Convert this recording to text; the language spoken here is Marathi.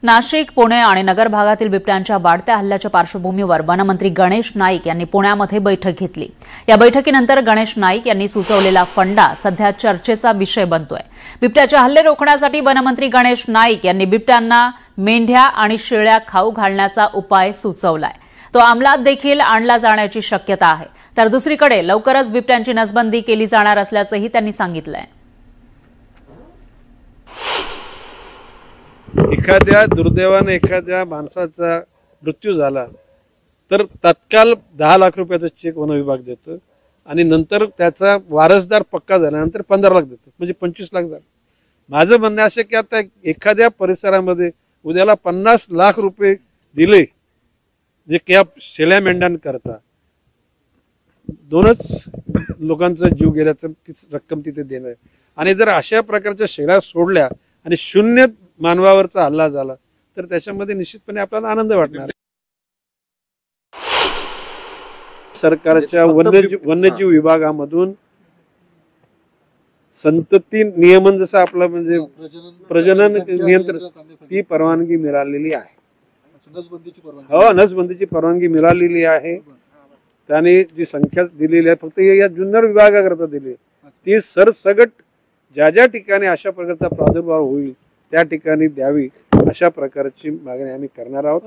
नाशिक, पुणे आणि नगर भागातील बिबट्यांच्या वाढत्या हल्ल्याच्या पार्श्वभूमीवर वनमंत्री गणेश नाईक यांनी पुण्यामध्ये बैठक घेतली। या बैठकीनंतर गणेश नाईक यांनी सुचवलेला फंडा सध्या चर्चेचा विषय बनतोय। बिबट्याचे हल्ले रोखण्यासाठी वनमंत्री गणेश नाईक यांनी बिबट्यांना मेंढ्या आणि शेळ्या खाऊ घालण्याचा उपाय सुचवलाय। तो अंमलात देखील आणला जाण्याची शक्यता आहे। तर दुसरीकडे लवकरच बिबट्यांची नसबंदी केली जाणार असल्याचंही त्यांनी सांगितलंय। एखाद्या दुर्दैवाने एखाद्या माणसाचा मृत्यू झाला तर तत्काल 10 लाख रुपयाचा चेक वन विभाग देतं आणि नंतर त्याचा वारसदार पक्का झाल्यानंतर 15 लाख देतं, म्हणजे 25 लाख झाले। माझं म्हणणं असं की आता एखाद्या परिसरामध्ये उद्याला 50 लाख रुपये दिले जे की शेळ्या मेंढ्यांकरता, दोनच लोकांचा जीव गेल्याचं रक्कम तिथे देणं आणि जर अशा प्रकारच्या शेळ्या सोडल्या आणि शून्य मानवावरचा हल्ला झाला तर त्याच्यामध्ये निश्चितपणे आपल्याला आनंद वाटणार। सरकारच्या वन्यजीव विभागामधून संतती नियमन जसं आपलं म्हणजे प्रजनन नियंत्रण ती परवानगी मिळालेली आहे। हो, नसबंदीची परवानगी मिळालेली आहे। त्याने जी संख्या दिलेली आहे फक्त या जुन्नर विभागाकरता दिली, ती सरसगट ज्या ज्या ठिकाणी अशा प्रकारचा प्रादुर्भाव होईल त्या ठिकाणी द्यावी अशा प्रकारची मागणी आम्ही करणार आहोत।